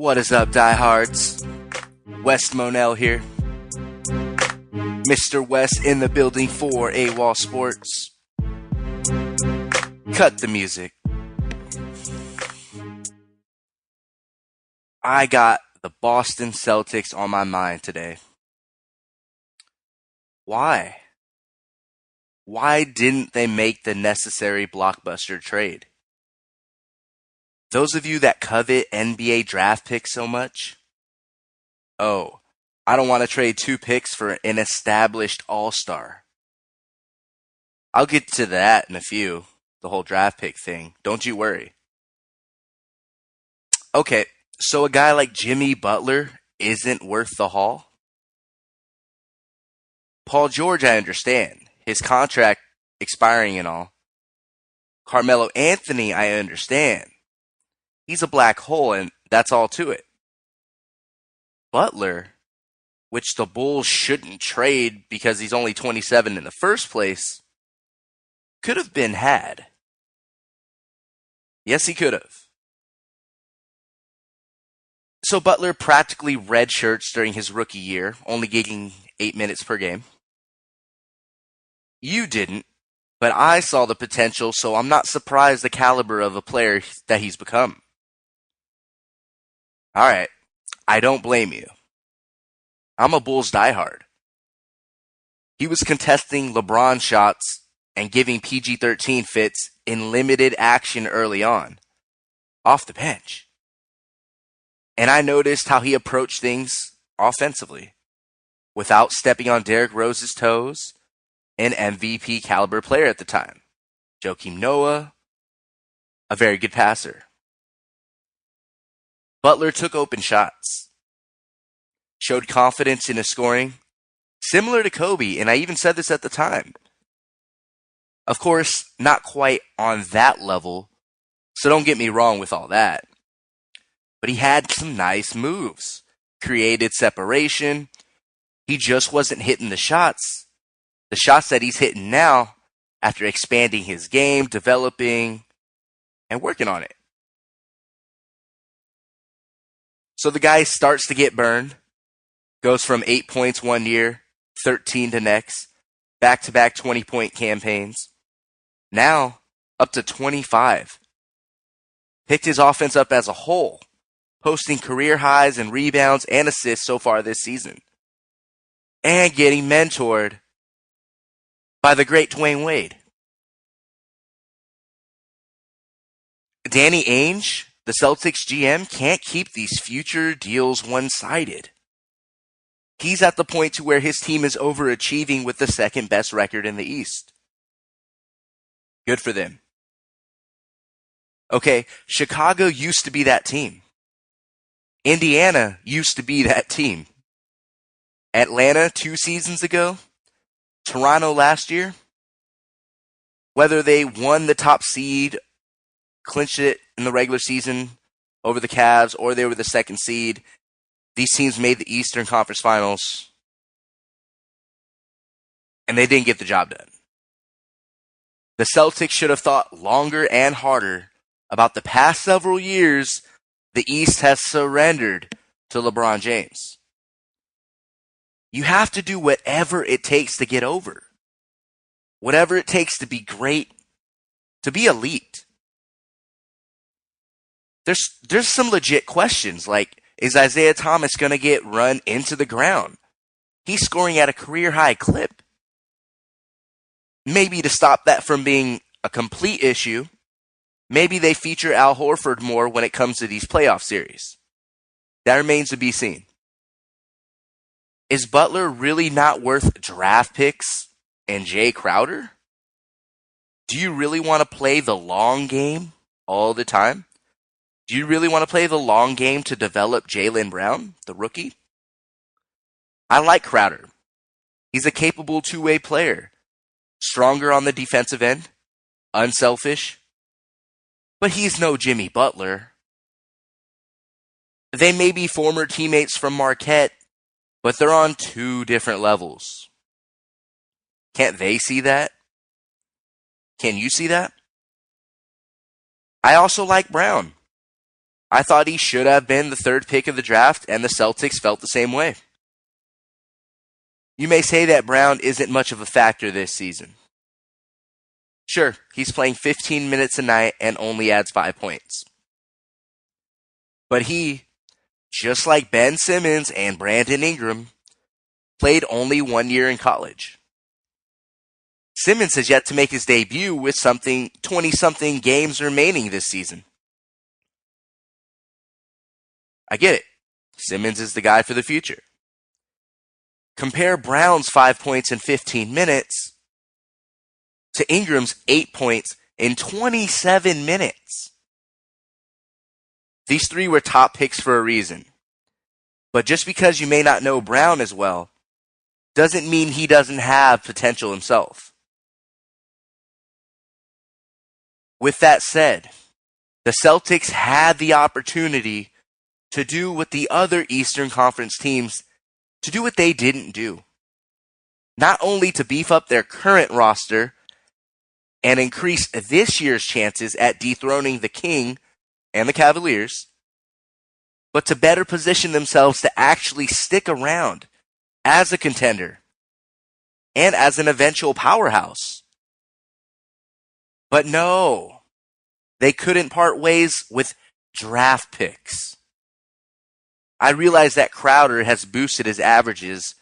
What is up, diehards? West Monell here. Mr. West in the building for Awol Sports. Cut the music. I got the Boston Celtics on my mind today. Why? Why didn't they make the necessary blockbuster trade? Those of you that covet NBA draft picks so much, oh, I don't want to trade 2 picks for an established all-star. I'll get to that in a few, the whole draft pick thing. Don't you worry. Okay, so a guy like Jimmy Butler isn't worth the haul? Paul George, I understand. His contract expiring and all. Carmelo Anthony, I understand. He's a black hole, and that's all to it. Butler, which the Bulls shouldn't trade because he's only 27 in the first place, could have been had. Yes, he could have. So Butler practically redshirts during his rookie year, only getting 8 minutes per game. You didn't, but I saw the potential, so I'm not surprised the caliber of a player that he's become. Alright, I don't blame you. I'm a Bulls diehard. He was contesting LeBron shots and giving PG-13 fits in limited action early on, off the bench. And I noticed how he approached things offensively, without stepping on Derrick Rose's toes, an MVP caliber player at the time. Joakim Noah, a very good passer. Butler took open shots, showed confidence in his scoring, similar to Kobe, and I even said this at the time. Of course, not quite on that level, so don't get me wrong with all that. But he had some nice moves, created separation. He just wasn't hitting the shots that he's hitting now after expanding his game, developing, and working on it. So the guy starts to get burned, goes from 8 points one year, 13 to next, back-to-back 20-point campaigns. Now, up to 25. Picked his offense up as a whole, posting career highs in rebounds and assists so far this season. And getting mentored by the great Dwayne Wade. Danny Ainge, the Celtics GM, can't keep these future deals one-sided. He's at the point to where his team is overachieving with the second best record in the East. Good for them. Okay, Chicago used to be that team. Indiana used to be that team. Atlanta 2 seasons ago. Toronto last year. Whether they won the top seed, clinched it in the regular season over the Cavs, or they were the second seed, these teams made the Eastern Conference Finals, and they didn't get the job done. The Celtics should have thought longer and harder about the past several years the East has surrendered to LeBron James. You have to do whatever it takes to get over. Whatever it takes to be great, to be elite. There's some legit questions, like, is Isaiah Thomas going to get run into the ground? He's scoring at a career-high clip. Maybe to stop that from being a complete issue, maybe they feature Al Horford more when it comes to these playoff series. That remains to be seen. Is Butler really not worth draft picks and Jay Crowder? Do you really want to play the long game all the time? Do you really want to play the long game to develop Jaylen Brown, the rookie? I like Crowder. He's a capable two-way player. Stronger on the defensive end. Unselfish. But he's no Jimmy Butler. They may be former teammates from Marquette, but they're on 2 different levels. Can't they see that? Can you see that? I also like Brown. I thought he should have been the third pick of the draft, and the Celtics felt the same way. You may say that Brown isn't much of a factor this season. Sure, he's playing 15 minutes a night and only adds 5 points. But he, just like Ben Simmons and Brandon Ingram, played only 1 year in college. Simmons has yet to make his debut with 20-something games remaining this season. I get it. Simmons is the guy for the future. Compare Brown's 5 points in 15 minutes to Ingram's 8 points in 27 minutes. These three were top picks for a reason. But just because you may not know Brown as well, doesn't mean he doesn't have potential himself. With that said, the Celtics had the opportunity to do what the other Eastern Conference teams, to do what they didn't do. Not only to beef up their current roster and increase this year's chances at dethroning the King and the Cavaliers, but to better position themselves to actually stick around as a contender and as an eventual powerhouse. But no, they couldn't part ways with draft picks. I realize that Crowder has boosted his averages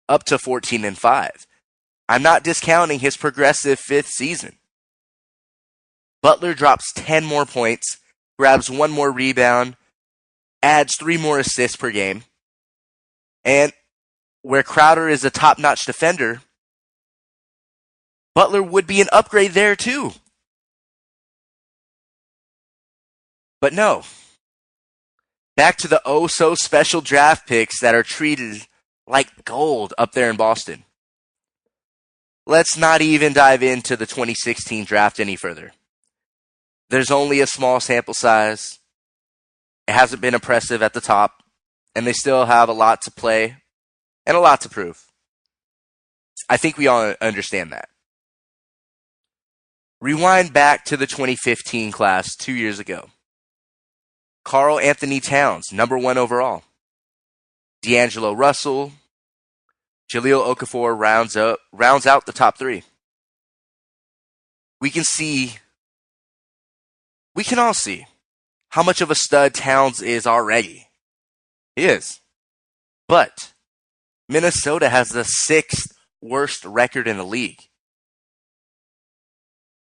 up to 14-5. I'm not discounting his progressive fifth season. Butler drops 10 more points, grabs 1 more rebound, adds 3 more assists per game. And where Crowder is a top-notch defender, Butler would be an upgrade there too. But no. Back to the oh-so-special draft picks that are treated like gold up there in Boston. Let's not even dive into the 2016 draft any further. There's only a small sample size. It hasn't been impressive at the top, and they still have a lot to play and a lot to prove. I think we all understand that. Rewind back to the 2015 class 2 years ago. Karl Anthony Towns, number 1 overall. D'Angelo Russell, Jahlil Okafor rounds out the top 3. We can all see how much of a stud Towns is already. He is. But Minnesota has the 6th worst record in the league.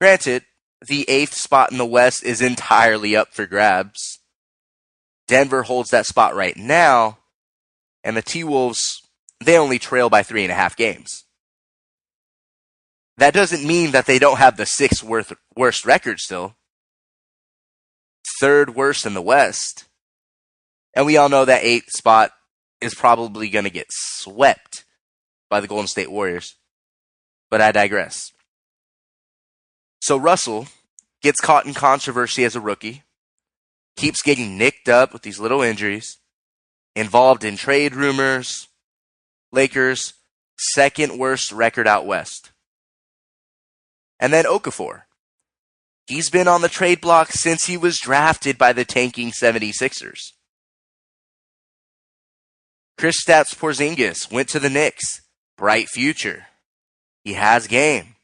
Granted, the 8th spot in the West is entirely up for grabs. Denver holds that spot right now, and the T-Wolves, they only trail by 3.5 games. That doesn't mean that they don't have the 6th worst record still. 3rd worst in the West. And we all know that 8th spot is probably going to get swept by the Golden State Warriors. But I digress. So Russell gets caught in controversy as a rookie. Keeps getting nicked up with these little injuries. Involved in trade rumors. Lakers, 2nd worst record out west. And then Okafor. He's been on the trade block since he was drafted by the tanking 76ers. Kristaps Porzingis went to the Knicks. Bright future. He has game.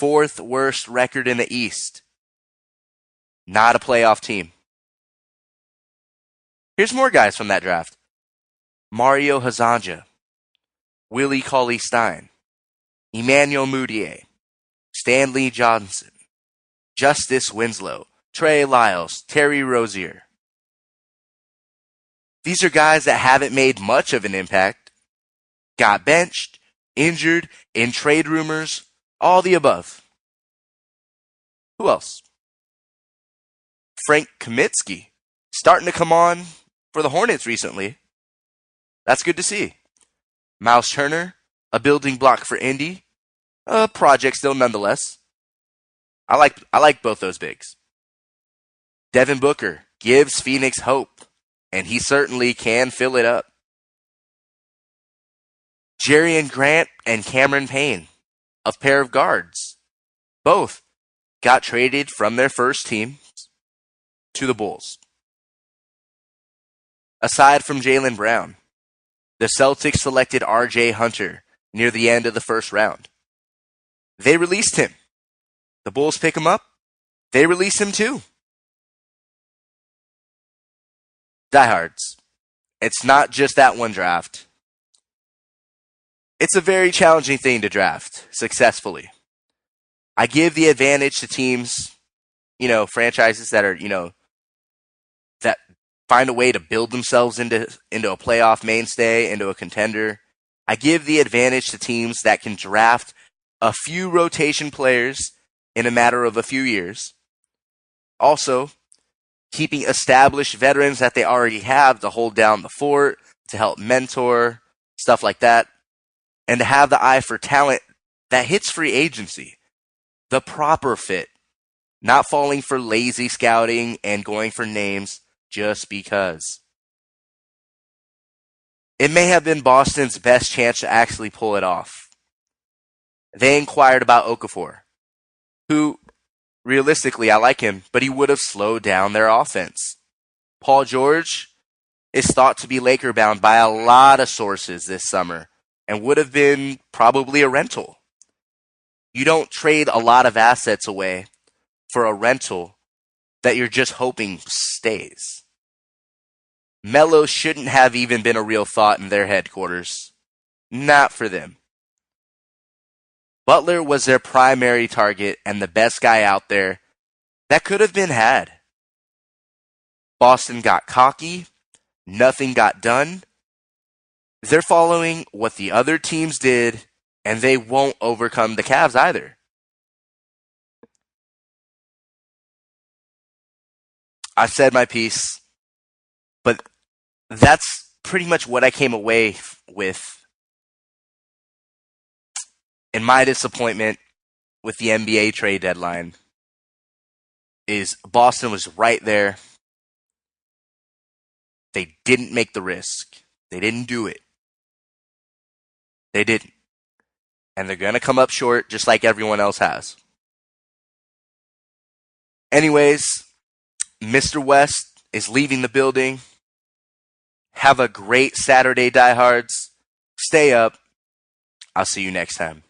4th worst record in the East. Not a playoff team. Here's more guys from that draft. Mario Hezonja, Willie Cauley-Stein, Emmanuel Mudiay, Stanley Johnson, Justice Winslow, Trey Lyles, Terry Rozier. These are guys that haven't made much of an impact, got benched, injured, in trade rumors, all the above. Who else? Frank Kaminsky, starting to come on for the Hornets recently. That's good to see. Miles Turner, a building block for Indy. A project still nonetheless. I like both those bigs. Devin Booker gives Phoenix hope, and he certainly can fill it up. Jerian Grant and Cameron Payne, a pair of guards. Both got traded from their first teams to the Bulls. Aside from Jaylen Brown, the Celtics selected R.J. Hunter near the end of the first round. They released him. The Bulls pick him up. They release him too. Diehards. It's not just that one draft. It's a very challenging thing to draft successfully. I give the advantage to teams, franchises that are, that find a way to build themselves into a playoff mainstay, into a contender. I give the advantage to teams that can draft a few rotation players in a matter of a few years. Also, keeping established veterans that they already have to hold down the fort, to help mentor, stuff like that, and to have the eye for talent that hits free agency. The proper fit, not falling for lazy scouting and going for names just because. It may have been Boston's best chance to actually pull it off. They inquired about Okafor, who, realistically, I like him, but he would have slowed down their offense. Paul George is thought to be Laker bound by a lot of sources this summer and would have been probably a rental. You don't trade a lot of assets away for a rental that you're just hoping stays. Melo shouldn't have even been a real thought in their headquarters. Not for them. Butler was their primary target and the best guy out there that could have been had. Boston got cocky. Nothing got done. They're following what the other teams did, and they won't overcome the Cavs either. I said my piece, but that's pretty much what I came away with in my disappointment with the NBA trade deadline. Is Boston was right there. They didn't make the risk. They didn't do it. They didn't. And they're going to come up short just like everyone else has. Anyways, Mr. West is leaving the building. Have a great Saturday, diehards. Stay up. I'll see you next time.